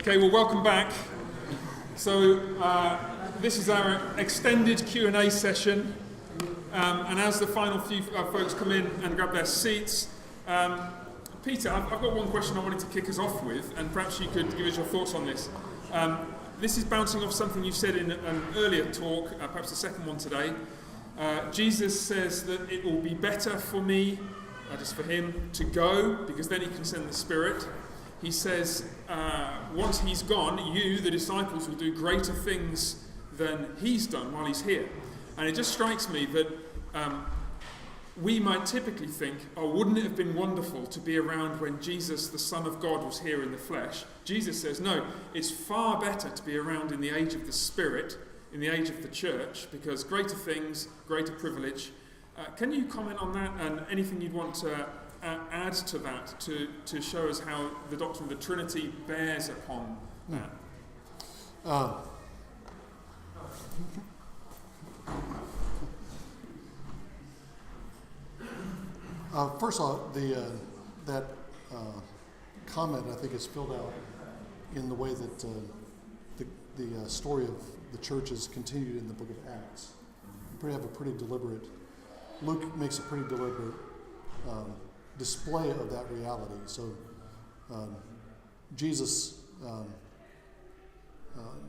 Okay, well, welcome back. So this is our extended Q&A session, and as the final few folks come in and grab their seats, Peter, I've got one question I wanted to kick us off with, and perhaps you could give us your thoughts on this. This is bouncing off something you said in an earlier talk, perhaps the second one today. Jesus says that it will be better for me, that is for him, to go, because then he can send the Spirit. He says, once he's gone, you, the disciples, will do greater things than he's done while he's here. And it just strikes me that we might typically think, oh, wouldn't it have been wonderful to be around when Jesus, the Son of God, was here in the flesh? Jesus says, no, it's far better to be around in the age of the Spirit, in the age of the church, because greater things, greater privilege. Can you comment on that, and anything you'd want to add to that to show us how the doctrine of the Trinity bears upon that? First of all, that comment, I think, is filled out in the way that the story of the church is continued in the book of Acts. We have a pretty deliberate, Luke makes a pretty deliberate display of that reality. So Jesus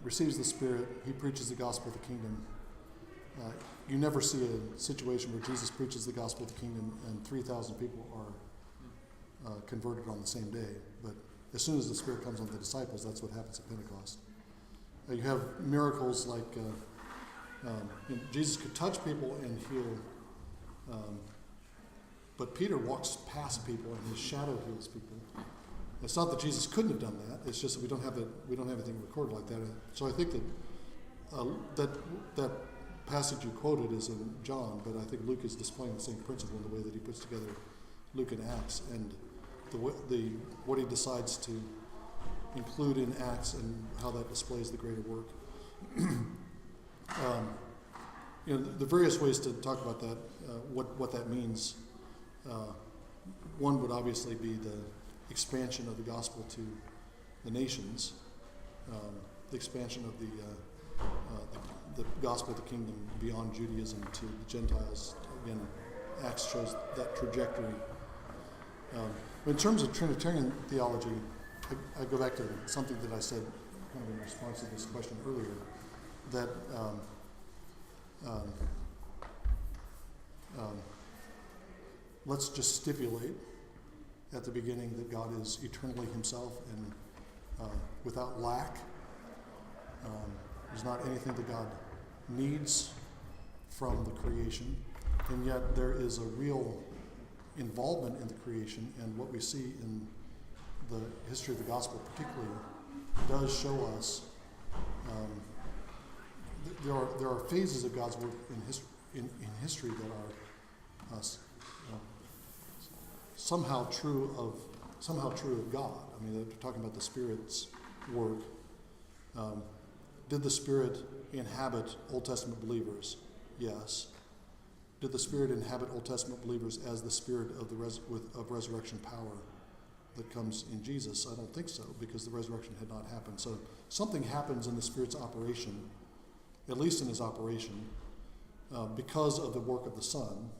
receives the Spirit, he preaches the gospel of the kingdom. You never see a situation where Jesus preaches the gospel of the kingdom and 3,000 people are converted on the same day. But as soon as the Spirit comes on the disciples, that's what happens at Pentecost. You have miracles like Jesus could touch people and heal, but Peter walks past people and his shadow heals people. It's not that Jesus couldn't have done that. It's just that we don't have anything recorded like that. So I think that passage you quoted is in John, but I think Luke is displaying the same principle in the way that he puts together Luke and Acts, and what he decides to include in Acts and how that displays the greater work. The various ways to talk about that, what that means. One would obviously be the expansion of the gospel to the nations, the expansion of the gospel of the kingdom beyond Judaism to the Gentiles. Again, Acts shows that trajectory. In terms of Trinitarian theology, I go back to something that I said kind of in response to this question earlier, that let's just stipulate at the beginning that God is eternally himself and without lack. There's not anything that God needs from the creation, and yet there is a real involvement in the creation, and what we see in the history of the gospel particularly does show us there are phases of God's work in history that are somehow true of God. I mean, they're talking about the Spirit's work. Did the Spirit inhabit Old Testament believers? Yes. Did the Spirit inhabit Old Testament believers as the Spirit of resurrection power that comes in Jesus? I don't think so, because the resurrection had not happened. So something happens in the Spirit's operation, at least in his operation, because of the work of the Son.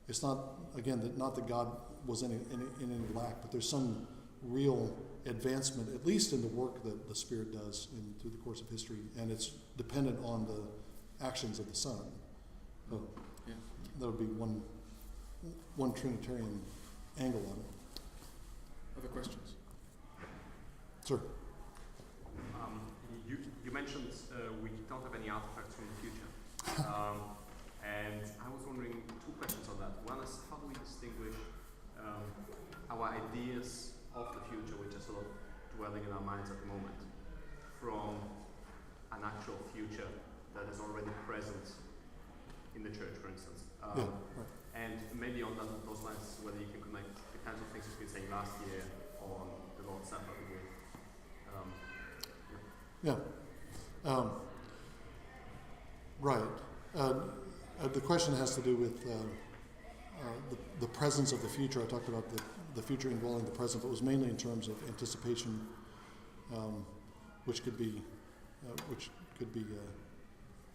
It's not, again, not that God was in any lack, but there's some real advancement, at least in the work that the Spirit does through the course of history, and it's dependent on the actions of the Son. So that would be one Trinitarian angle on it. Other questions? Sure. You mentioned we don't have any artifacts from the future. And I was wondering two questions on that. One is, how do we distinguish our ideas of the future, which are sort of dwelling in our minds at the moment, from an actual future that is already present in the church, for instance? Right. And maybe on those lines, whether you can connect the kinds of things you've been saying last year on the Lord's Supper with right. The question has to do with the presence of the future. I talked about the future indwelling the present, but it was mainly in terms of anticipation which could be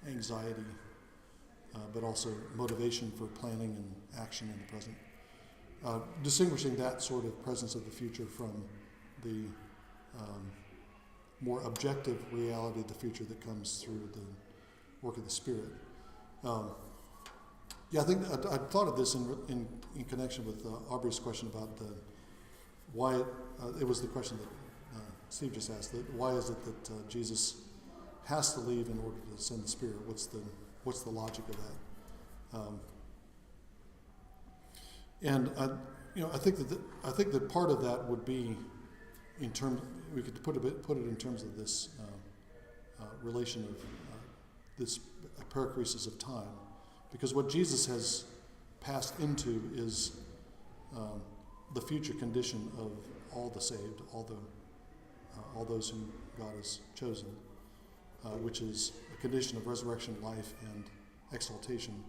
anxiety, but also motivation for planning and action in the present. Distinguishing that sort of presence of the future from the more objective reality of the future that comes through the work of the Spirit. I think I thought of this in connection with Aubrey's question about why it was the question that Steve just asked. That why is it that Jesus has to leave in order to send the Spirit? What's the logic of that? I think that part of that would be in terms. We could put it in terms of this relation of this perichoresis of time, because what Jesus has passed into is the future condition of all the saved, all those whom God has chosen, which is a condition of resurrection, life, and exaltation.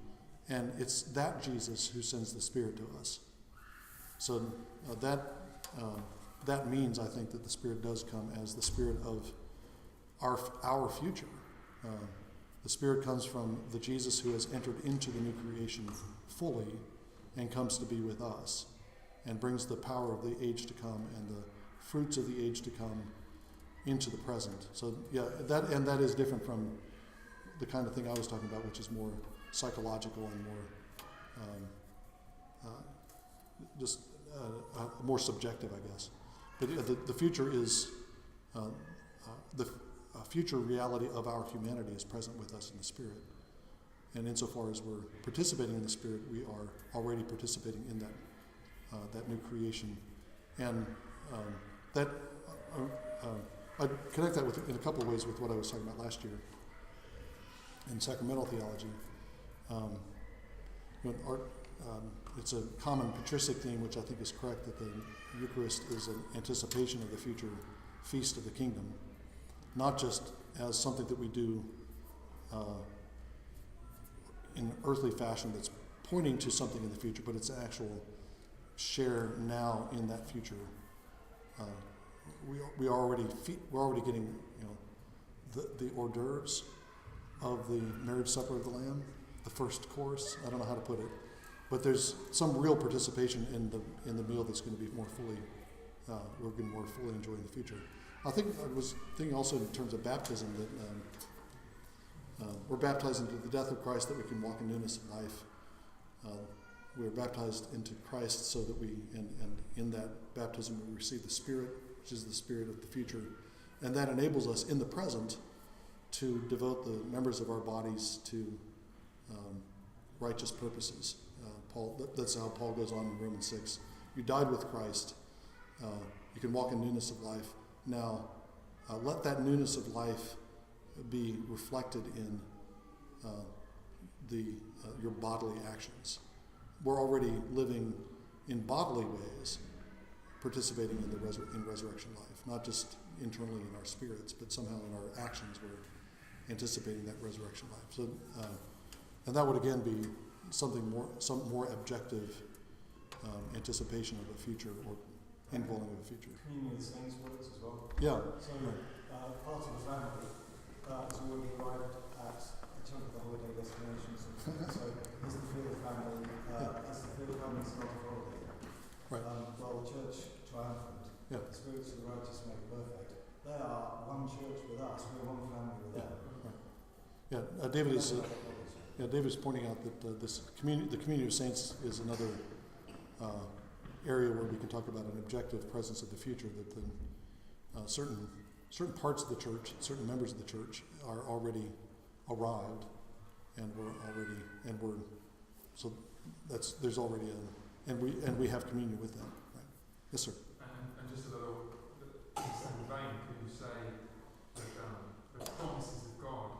And it's that Jesus who sends the Spirit to us. So that means, I think, that the Spirit does come as the Spirit of our future. The Spirit comes from the Jesus who has entered into the new creation fully and comes to be with us and brings the power of the age to come and the fruits of the age to come into the present. So that is different from the kind of thing I was talking about, which is more psychological and more more subjective, I guess. But the future is the future reality of our humanity is present with us in the Spirit. And insofar as we're participating in the Spirit, we are already participating in that new creation. And I connect that in a couple of ways with what I was talking about last year in sacramental theology. It's a common patristic theme, which I think is correct, that the Eucharist is an anticipation of the future feast of the kingdom, not just as something that we do in earthly fashion that's pointing to something in the future, but it's actual share now in that future. We're already getting the hors d'oeuvres of the marriage supper of the Lamb, the first course. I don't know how to put it, but there's some real participation in the meal that's going to be more fully. We're going to more fully enjoy in the future. I was thinking also in terms of baptism that we're baptized into the death of Christ that we can walk in newness of life. We're baptized into Christ so that and in that baptism we receive the Spirit, which is the Spirit of the future, and that enables us in the present to devote the members of our bodies to righteous purposes. That's how Paul goes on in Romans 6. You died with Christ. You can walk in newness of life. Now, let that newness of life be reflected in your bodily actions. We're already living in bodily ways, participating in resurrection life, not just internally in our spirits, but somehow in our actions we're anticipating that resurrection life. So, and that would again be some more objective anticipation of a future or indwelling of a future. Communion of the saints works as well. Yeah. So part of the family has already arrived at a chunk of the holiday destinations. So is the field of family, as the field of family is not a holiday. Right. Well, the church triumphant, Yeah. the spirits of the righteous make perfect. They are one church with us, we're one family with them. Right. Yeah, David's pointing out that the community of saints is another area where we can talk about an objective presence of the future, that certain parts of the church, certain members of the church are already arrived, and we have communion with them. Right? Yes, sir. And just a little, in the same vein, could you say that the promises of God,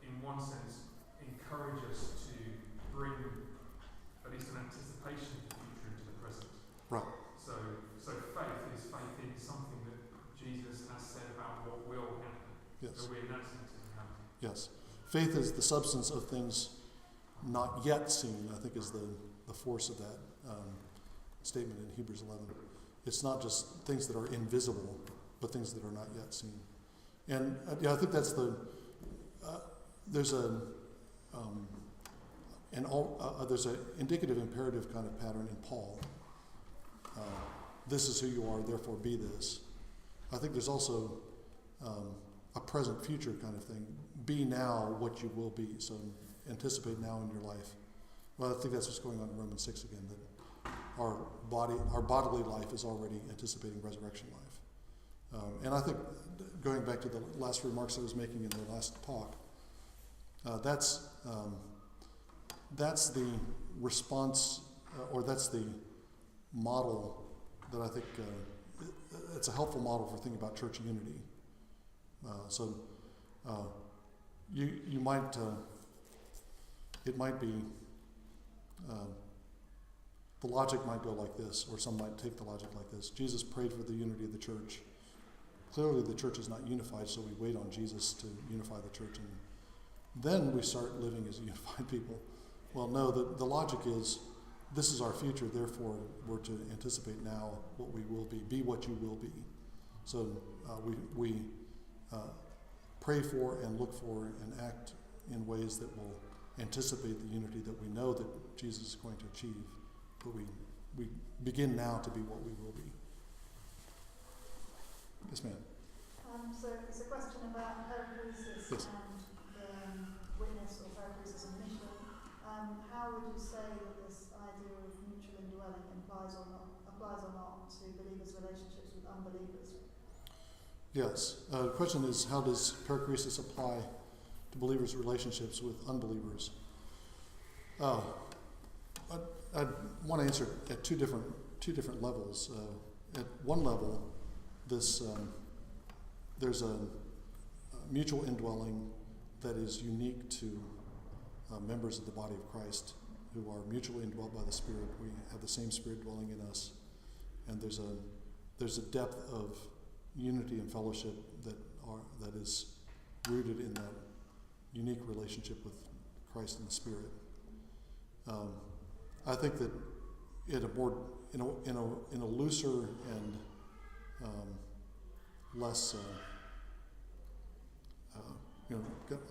in one sense, encourage us to bring at least an anticipation of the future into the present? Right. So faith in something that Jesus has said about what will happen. Yes. So we're announcing it to happen. Yes. Faith is the substance of things not yet seen, I think is the force of that statement in Hebrews 11. It's not just things that are invisible, but things that are not yet seen. And I think that's there's an indicative imperative kind of pattern in Paul. This is who you are, therefore be this. I think there's also a present future kind of thing. Be now what you will be. So anticipate now in your life. Well, I think that's what's going on in Romans 6 again, that our bodily life is already anticipating resurrection life. And I think, going back to the last remarks I was making in the last talk, that's the response, or that's the model that I think it's a helpful model for thinking about church unity. You might, it might be, the logic might go like this, or some might take the logic like this. Jesus prayed for the unity of the church. Clearly the church is not unified, so we wait on Jesus to unify the church, and then we start living as unified people. Well, no, the logic is, this is our future, therefore we're to anticipate now what we will be what you will be. So we pray for and look for and act in ways that will anticipate the unity that we know that Jesus is going to achieve, but we begin now to be what we will be. Yes, ma'am. So it's a question about perichoresis Yes. and witness or perichoresis and mission. How would you say that this idea of mutual indwelling applies or not to believers' relationships with unbelievers? Yes. The question is, how does perichoresis apply to believers' relationships with unbelievers? I want to answer at two different levels. At one level, there's a mutual indwelling that is unique to members of the body of Christ who are mutually indwelt by the Spirit. We have the same Spirit dwelling in us, and there's a depth of unity and fellowship that is rooted in that unique relationship with Christ and the Spirit. I think that in a looser and less,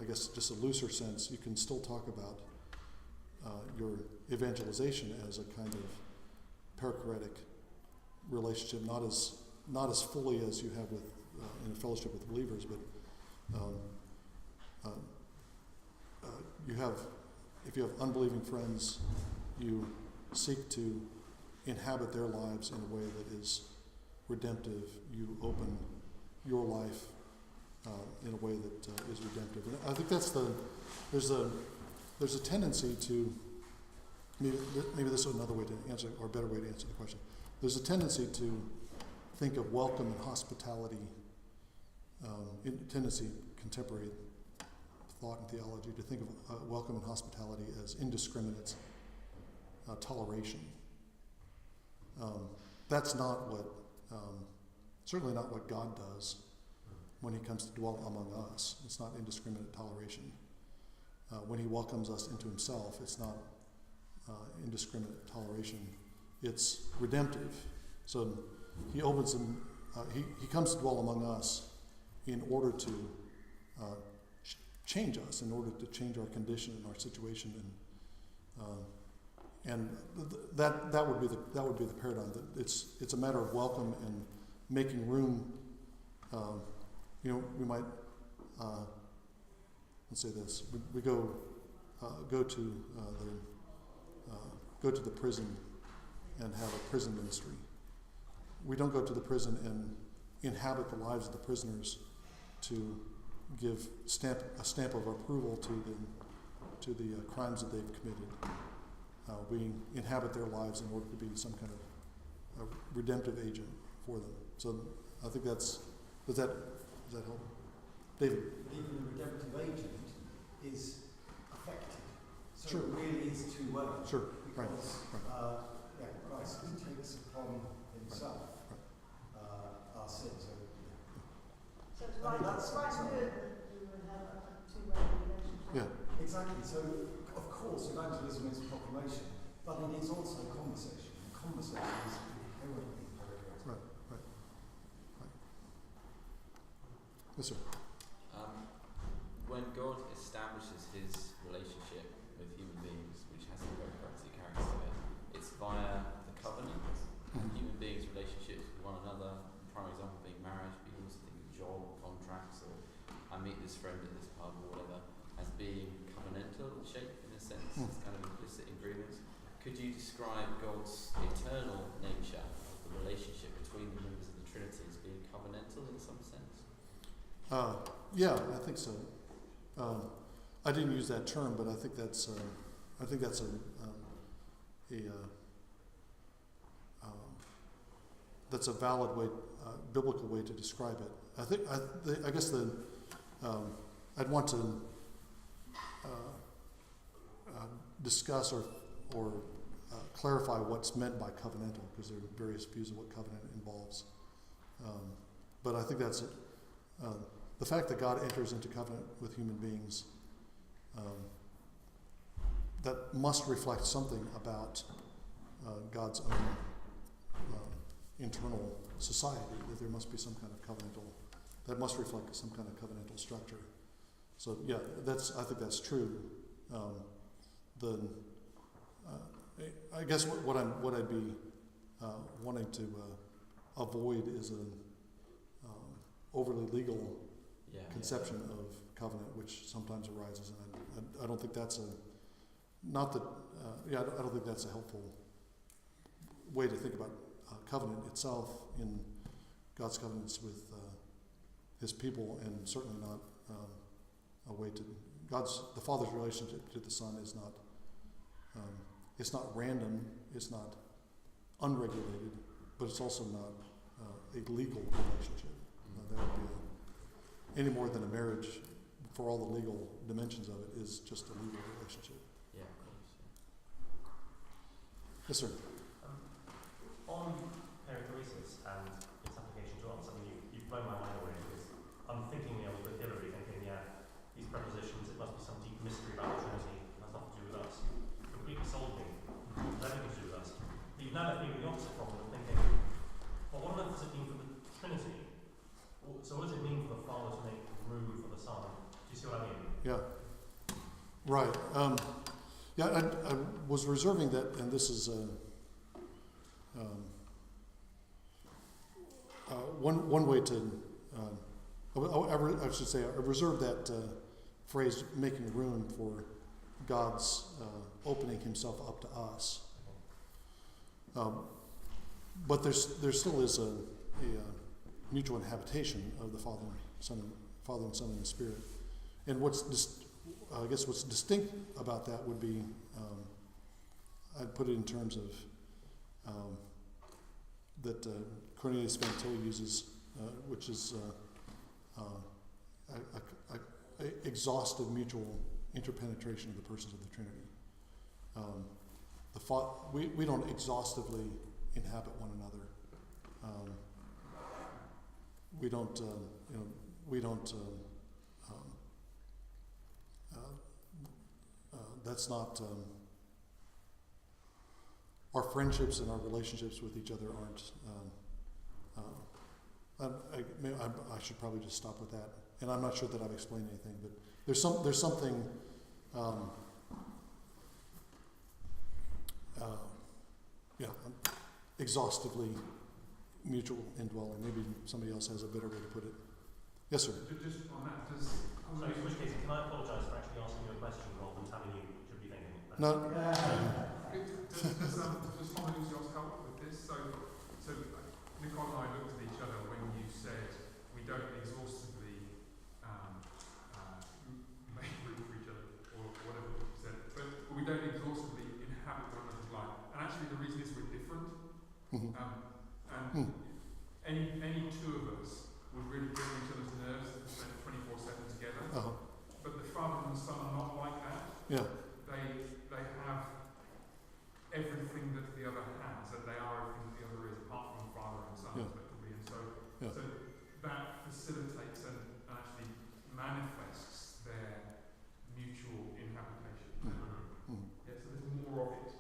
I guess just a looser sense, you can still talk about your evangelization as a kind of perichoretic relationship, not as fully as you have with in a fellowship with believers, but if you have unbelieving friends, you seek to inhabit their lives in a way that is redemptive. You open your life in a way that is redemptive. And I think there's a tendency to, maybe this is another way to answer, or a better way to answer the question. There's a tendency to think of welcome and hospitality, contemporary thought and theology, to think of welcome and hospitality as indiscriminate toleration. That's not what, certainly not what God does when he comes to dwell among us. It's not indiscriminate toleration. When he welcomes us into himself, it's not indiscriminate toleration. It's redemptive. So he opens and he comes to dwell among us in order to change us, in order to change our condition and our situation, and that would be the paradigm. That it's a matter of welcome and making room. We might let's say this: we go to the prison and have a prison ministry. We don't go to the prison and inhabit the lives of the prisoners to give a stamp of approval to the crimes that they've committed. We inhabit their lives in order to be some kind of a redemptive agent for them. So I think does that help? David? Even the redemptive agent is affected. So Sure. it really is two ways. Sure. Because Right. Christ takes upon himself our sins. So it's I mean, right, that's- it's right that's good that we would have a two-way relationship. Yeah. Exactly. So, of course, evangelism is proclamation, but it is also conversation. And conversation is inherently perichoretic. Right. Yes, sir. When God establishes his relationship with human beings, which has some very practical character to it, it's via the covenant. Human beings' relationships with one another, prime example being marriage, but you also think of job, contracts, or I meet this friend at this pub or whatever, as being covenantal in shape in a sense. It's kind of implicit agreements. Could you describe God's eternal nature of the relationship between the members of the Trinity as being covenantal in some sense? Yeah, I think so. I didn't use that term, but I think that's a that's a valid way, biblical way to describe it. I guess I'd want to discuss or clarify what's meant by covenantal, because there are various views of what covenant involves. But I think that's the fact that God enters into covenant with human beings, that must reflect something about God's own internal society, that there must be some kind of covenantal, that must reflect some kind of covenantal structure. So yeah, I think that's true. I guess what I'd be wanting to avoid is an overly legal conception of covenant, which sometimes arises, and I don't think that's I don't think that's a helpful way to think about covenant itself in God's covenants with his people, and certainly not a way to the Father's relationship to the Son is not it's not random, it's not unregulated, but it's also not a legal relationship. That would be any more than a marriage, for all the legal dimensions of it, is just a legal relationship. Yeah, of course. Yes, sir. On perichoresis and its application to us, you've blown my mind away, because I'm thinking, I was with Hillary thinking, these prepositions, it must be some deep mystery about the Trinity, it has nothing to do with us. Completely sold me, it has everything to do with us. But you've now left me with the opposite problem of thinking, well, what on earth does it mean for the Trinity? So what does it mean for the Father to make room for the Son? Do you see what I mean? Yeah. Right. I was reserving that, and this is one way to. I should say I reserved that phrase, making room, for God's opening Himself up to us. But there still is a mutual inhabitation of the Father and Son, and the Spirit. And what's distinct about that would be, I'd put it in terms of that Cornelius Van Til uses, which is exhaustive mutual interpenetration of the persons of the Trinity. We don't exhaustively inhabit one another. That's not our friendships and our relationships with each other aren't. I should probably just stop with that. And I'm not sure that I've explained anything, but there's something. Exhaustively mutual indwelling. Maybe somebody else has a better way to put it. Yes, sir. Just on that, in which case, can I apologise for actually asking you a question rather than telling you what you should be thinking? No. Does someone use your help with this? So Nicole and I looked at each other when you said we don't exhaustively make room for each other, or whatever you said, but we don't exhaustively inhabit one another's life. And actually, the reason is we're different. Any two of us would really bring each other's nerves if we spent 24/7 together. But the Father and the Son are not like that. Yeah. They have everything that the other has, and they are everything that the other is, apart from Father and Son, effectively. And so that facilitates and actually manifests their mutual inhabitation. Yeah, so there's more of it.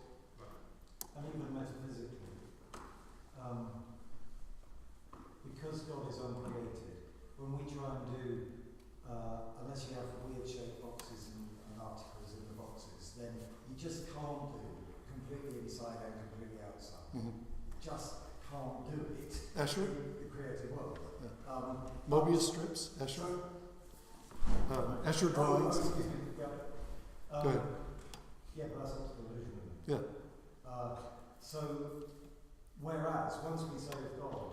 And even metaphysically, because God is uncreated, when we try and do inside and completely outside. Mm-hmm. Just can't do it Escher? in the creative world. Yeah. Mobius strips? Escher? Escher drawings? Excuse me. Yeah. Go ahead. Yeah, but that's optical illusion. Yeah. So, whereas once we say of God,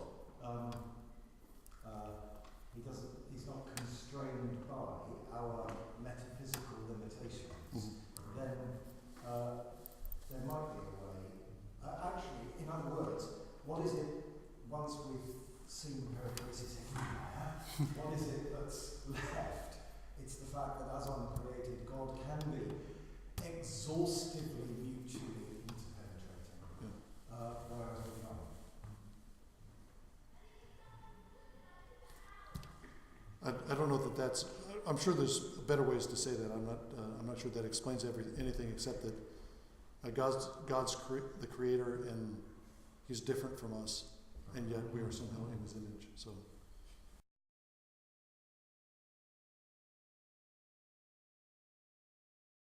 he's not constrained by our metaphysical limitations, then there might be a way. Actually, in other words, what is it, once we've seen perichoresis everywhere, what is it that's left? It's the fact that as uncreated, God can be exhaustively mutually interpenetrating, whereas we aren't. I don't know that that's. I'm sure there's better ways to say that. I'm not sure that explains anything except that God's the creator, and He's different from us, and yet we are somehow in His image. So.